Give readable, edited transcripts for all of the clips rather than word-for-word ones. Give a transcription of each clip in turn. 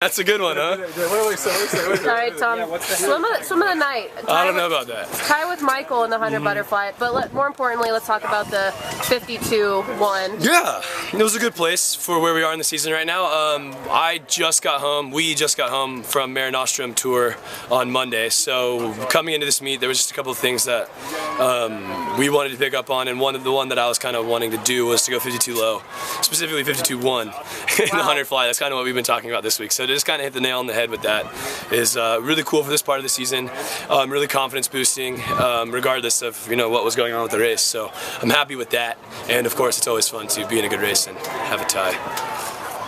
That's a good one, huh? All right, Tom. Swim of the night. I don't know about that. Tie with Michael in the 100 butterfly, but more importantly, let's talk about the 52-1. Yeah, it was a good place for where we are in the season right now. I just got home. We just got home from Mare Nostrum tour on Monday. So coming into this meet, there was just a couple of things that we wanted to pick up on, and the one that I was kind of wanting to do was to go 52 low, specifically 52-1 in the 100 fly. That's kind of what we've been talking about this week. So to just kind of hit the nail on the head with that is really cool for this part of the season. Really confidence boosting, regardless of what was going on with the race. So I'm happy with that, and of course it's always fun to be in a good race and have a tie.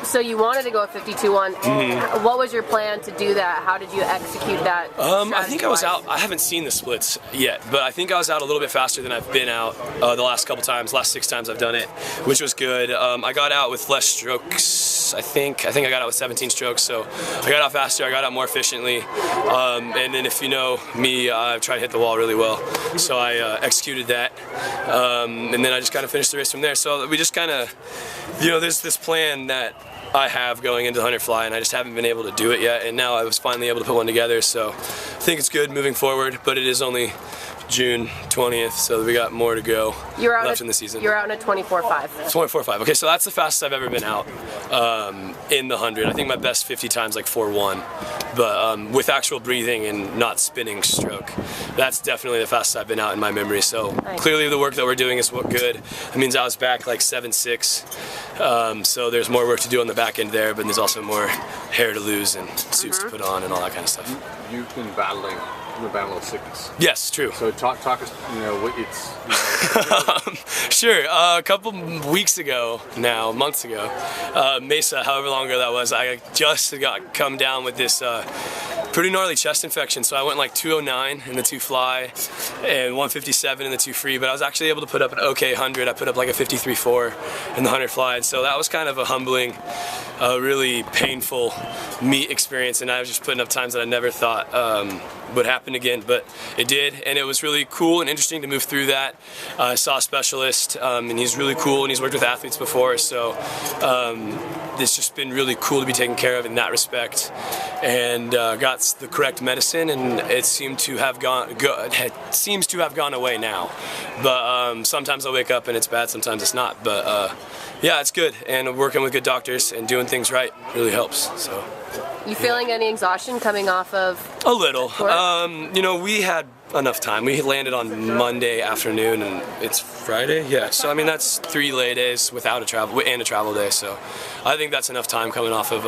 So you wanted to go 52-1. What was your plan to do that? How did you execute that? I think I was out. I haven't seen the splits yet, but I think I was out a little bit faster than I've been out the last couple times. Last 6 times I've done it, which was good. I got out with less strokes. I think I got out with 17 strokes, so I got out faster. I got out more efficiently, and then if you know me, I try to hit the wall really well. So I executed that, and then I just kind of finished the race from there. So we just kind of, there's this plan that I have going into the 100 fly, and I just haven't been able to do it yet, and now I was finally able to put one together, so I think it's good moving forward, but it is only June 20th, so we got more to go left in the season. You're out in a 24.5. 24.5. Okay, so that's the fastest I've ever been out in the 100. I think my best 50 times like 4.1, but with actual breathing and not spinning stroke, that's definitely the fastest I've been out in my memory. So nice. Clearly the work that we're doing is good. It means I was back like 7.6, so there's more work to do on the back end there, but there's also more hair to lose and suits to put on and all that kind of stuff. You've been battling sickness. Yes, true. So talk us, what it's. Sure. A couple weeks ago now, months ago, Mesa, however long ago that was, I just got come down with this pretty gnarly chest infection. So I went like 209 in the 2 fly and 157 in the 2 free, but I was actually able to put up an okay 100. I put up like a 53.4 in the 100 fly, and so that was kind of a humbling, really painful meet experience, and I was just putting up times that I never thought would happen again, but it did, and it was really cool and interesting to move through that. I saw a specialist, and he's really cool, and he's worked with athletes before, so it's just been really cool to be taken care of in that respect, and got the correct medicine, and it seemed to have seems to have gone away now. But sometimes I wake up and it's bad, sometimes it's not. But yeah, it's good, and working with good doctors and doing things right really helps. So. You feeling any exhaustion coming off of? A little. We had enough time. We landed on Monday afternoon, and it's Friday. Yeah. So I mean, that's 3 lay days without a travel day. So I think that's enough time coming off of.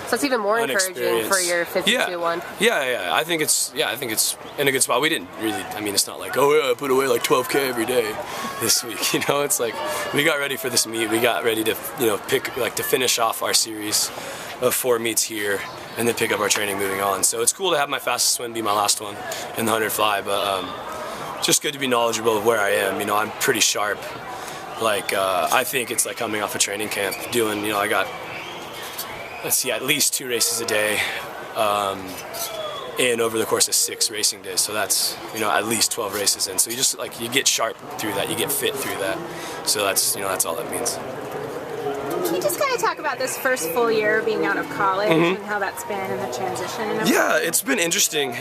So it's even more encouraging for your 52-1. Yeah. I think it's in a good spot. We didn't really. I mean, it's not like I put away like 12K every day this week. It's like we got ready for this meet. We got ready to to finish off our series of 4 meets here, and then pick up our training moving on. So it's cool to have my fastest swim be my last one in the 100 fly, but just good to be knowledgeable of where I am. I'm pretty sharp. I think it's like coming off a training camp doing, I got, at least 2 races a day and over the course of 6 racing days. So that's, at least 12 races in. So you just you get sharp through that, you get fit through that. So that's, that's all that means. Can you just kind of talk about this first full year being out of college and how that's been and the transition? And yeah, it's been interesting.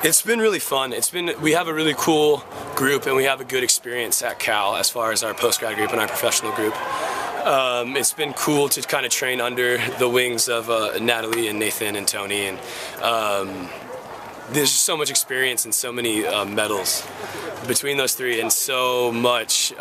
It's been really fun. We have a really cool group, and we have a good experience at Cal as far as our post-grad group and our professional group. It's been cool to kind of train under the wings of Natalie and Nathan and Tony, and there's just so much experience and so many medals between those 3, and so much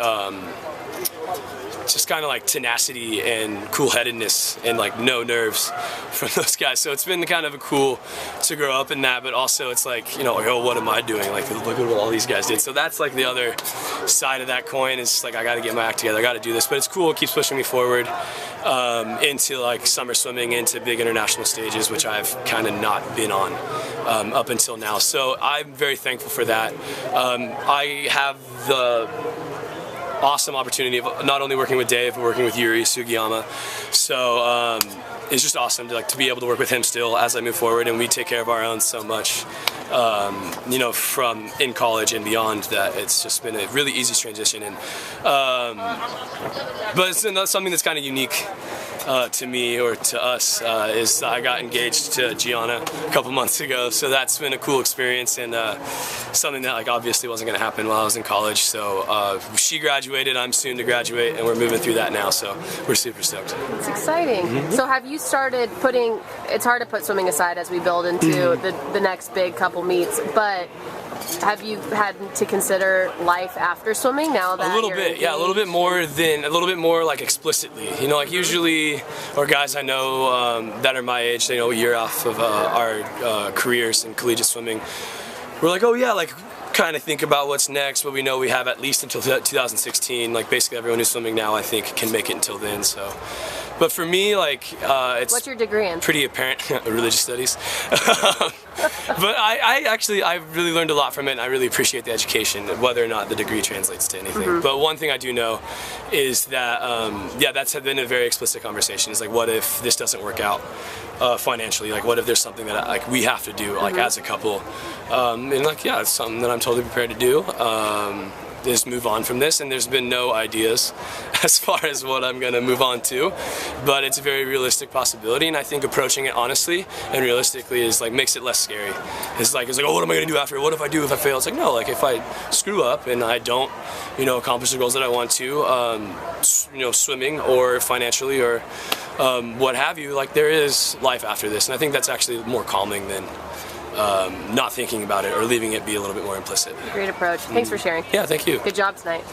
just kind of tenacity and cool-headedness and no nerves from those guys. So it's been kind of cool to grow up in that, but also it's oh, what am I doing? Look at what all these guys did. So that's the other side of that coin is I got to get my act together. I got to do this, but it's cool. It keeps pushing me forward into summer swimming, into big international stages, which I've kind of not been on up until now. So I'm very thankful for that. I have the awesome opportunity of not only working with Dave, but working with Yuri Sugiyama. So it's just awesome to be able to work with him still as I move forward, and we take care of our own so much, from in college and beyond, that it's just been a really easy transition. And but it's something that's kind of unique to me or to us is I got engaged to Gianna a couple months ago, so that's been a cool experience and something that like obviously wasn't going to happen while I was in college. So she graduated, I'm soon to graduate, and we're moving through that now, so we're super stoked. It's exciting. So have you started putting, it's hard to put swimming aside as we build into the next big couple meets, but have you had to consider life after swimming now that a little you're bit, engaged? yeah, a little bit more like explicitly. You know, like usually, or guys I know that are my age, they know a year off of our careers in collegiate swimming. We're like, oh yeah, like kind of think about what's next, but we know we have at least until 2016. Like basically everyone who's swimming now, I think, can make it until then. So, but for me, like it's What's your degree in? pretty apparent. Religious studies. But I really learned a lot from it, and I really appreciate the education, whether or not the degree translates to anything. But one thing I do know is that yeah, that's been a very explicit conversation. It's like, what if this doesn't work out financially? Like, what if there's something that like we have to do, like as a couple? And like, yeah, it's something that I'm totally prepared to do. Is move on from this, and there's been no ideas as far as what I'm gonna move on to, but it's a very realistic possibility, and I think approaching it honestly and realistically is like makes it less scary. It's like oh, what am I gonna do after? What if I do if I fail? It's like no, like if I screw up and I don't, you know, accomplish the goals that I want to, you know, swimming or financially or what have you, like there is life after this, and I think that's actually more calming than not thinking about it or leaving it be a little bit more implicit. Great approach. Thanks for sharing. Yeah, thank you. Good job tonight.